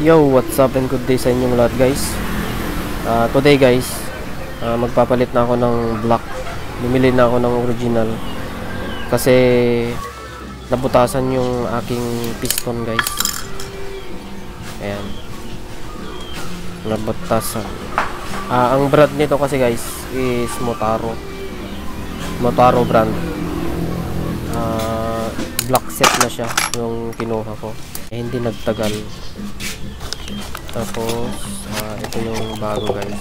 Yo, what's up and good day sa inyong lahat guys. Today guys, magpapalit na ako ng block. Bumili na ako ng original kasi nabutasan yung aking piston guys. Ayan, nabutasan. Ang brand nito kasi guys is Motaro brand. Black set na siya yung kinuha ko, hindi nagtagal. Tapos ito yung bago guys.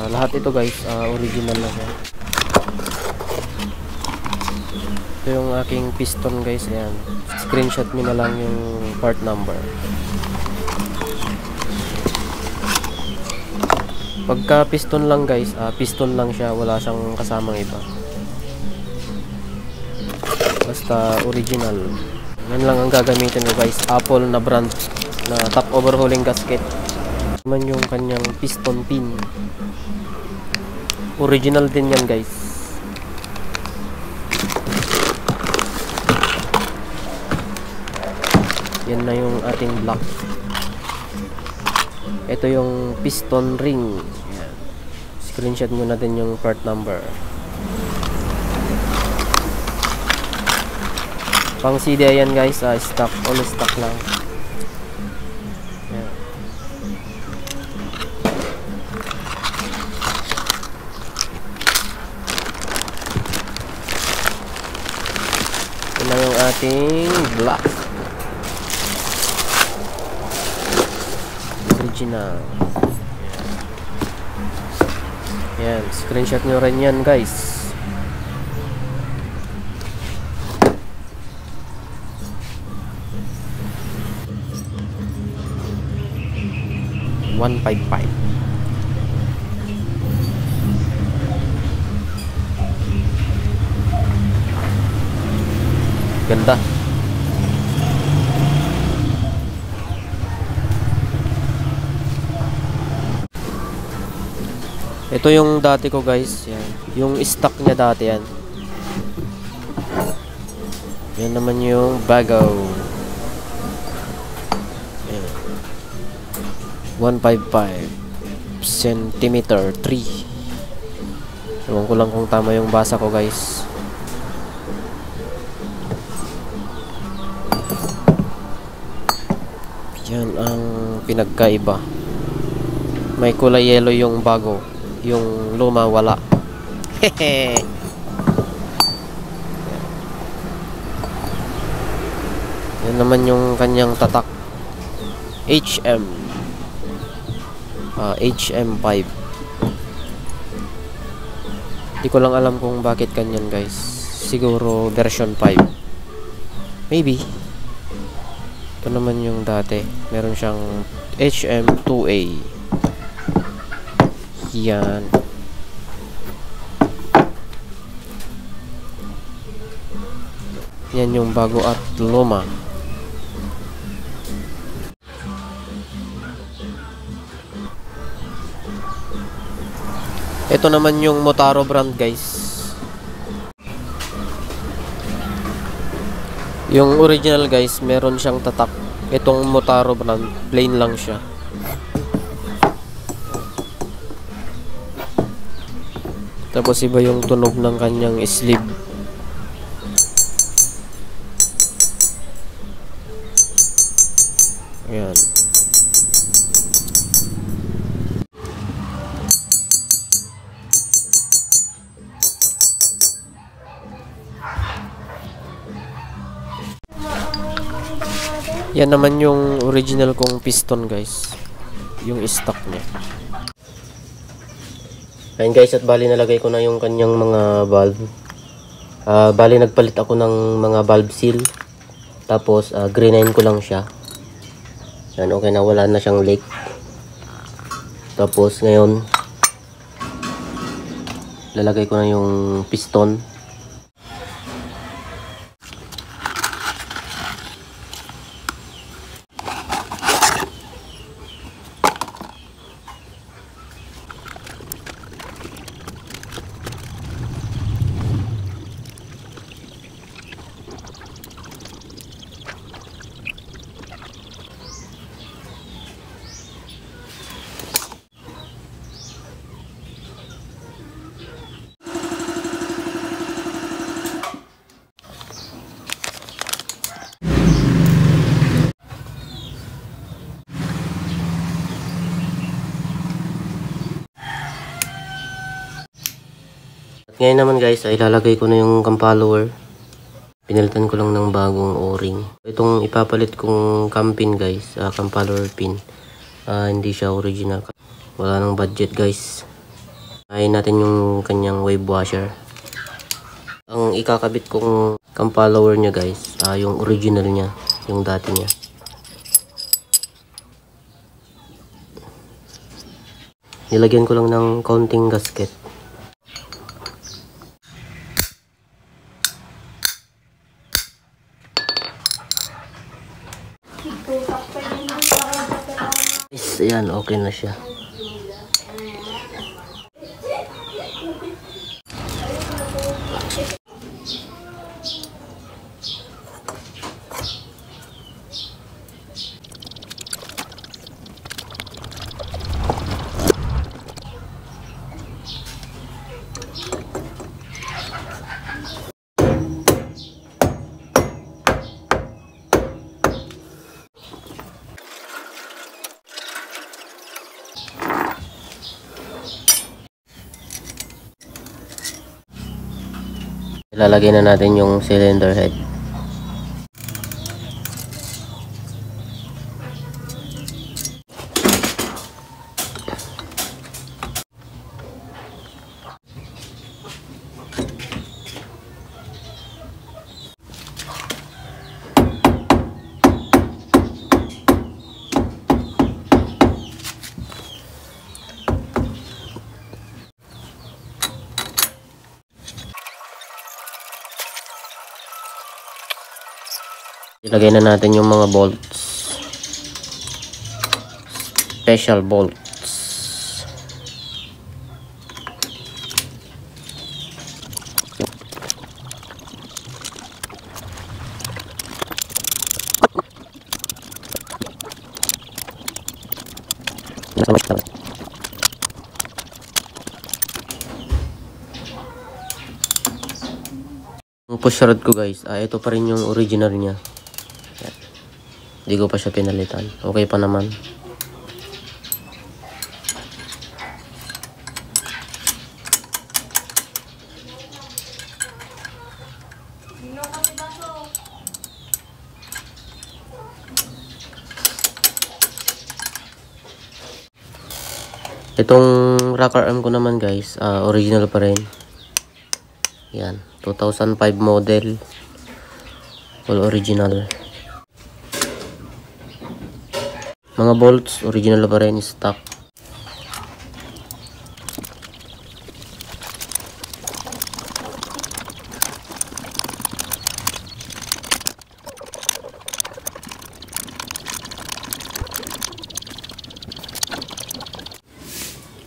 Lahat ito guys original na siya. Ito yung aking piston guys. Ayan, screenshot nyo na lang yung part number. Pagka piston lang guys, piston lang siya, wala siyang kasamang iba, basta original. Yan lang ang gagamitin mo guys, Apple na brand na top overhauling gasket. Naman yung kanyang piston pin, original din yan guys. Yan na yung ating block. Ito yung piston ring. Yan, screenshot mo na din yung part number. Pang CD yan guys, stock, all stock lang. Yan. Ito na yung ating block, original. Yan, screenshot nyo rin yan guys. $155. Ganda. Ito yung dati ko guys. Yan, yung stock niya dati yan. Yan naman yung bago. 155 centimeter 3. Ewan ko lang kung tama yung basa ko guys. Yan ang pinagkaiba. May kulay yellow yung bago, yung luma wala. Hehe. Yan naman yung kanyang tatak, HM. HM5. Di ko lang alam kung bakit kanyan guys. Siguro version 5 maybe. Ito naman yung dati, meron siyang HM2A. Yan. Yan yung bago at luma. Ito naman yung Motaro brand guys. Yung original guys, meron siyang tatak. Itong Motaro brand, plain lang siya. Tapos iba yung tunog ng kanyang sleeve. Ayan. Yan naman yung original kong piston guys, yung stock niya. Ayun guys, at bali nalagay ko na yung kanyang mga valve. Bali nagpalit ako ng mga valve seal. Tapos greenine ko lang siya. Yan, okay na, wala na siyang leak. Tapos ngayon lalagay ko na yung piston. Ngayon naman guys, ay ilalagay ko na yung cam follower. Pinalitan ko lang ng bagong o-ring. Itong ipapalit kong cam pin guys, cam follower pin. Hindi siya original. Wala nang budget guys. Ayayin natin yung kanyang wave washer. Ang ikakabit kong cam follower niya guys, yung original niya, yung dati niya. Nilagyan ko lang ng kaunting gasket. Guys, ayan, okay na siya. Ilalagay na natin yung cylinder head. Ilagay na natin yung mga bolts. Special bolts. Yung push rod ko guys, ito pa rin yung original niya. Hindi ko pa siya pinalitan. Okay pa naman. Itong rocker arm ko naman guys, original pa rin. Yan, 2005 model. All original. Mga bolts, original pa rin, stock.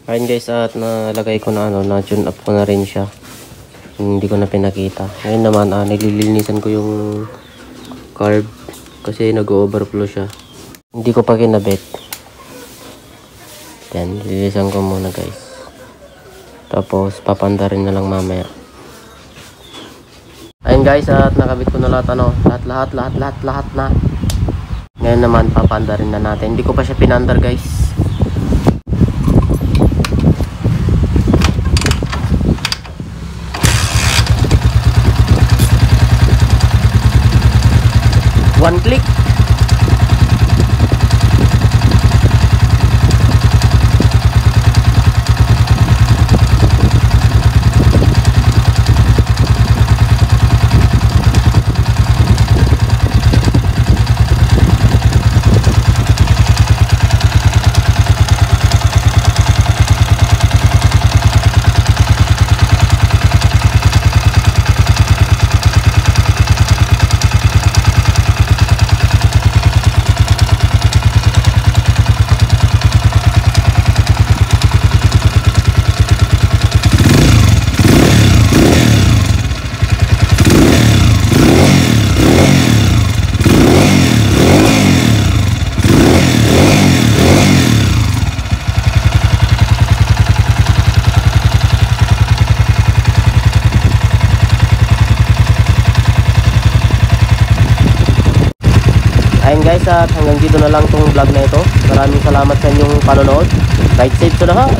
Ayun guys, at nalagay ko na na-tune up ko na rin siya. Hindi ko na pinakita. Ngayon naman, nililinisan ko yung carb kasi nag-overflow siya. Hindi ko pa kinabit. Yan, lilisan ko muna guys. Tapos papanda rin na lang mamaya. Ayun guys, at nakabit ko na lahat lahat na. Ngayon naman papanda rin na natin. Hindi ko pa siya pinandar guys. One click. Ayun guys, at hanggang dito na lang tong vlog na ito. Maraming salamat sa inyong panonood. Ride safe to the heart.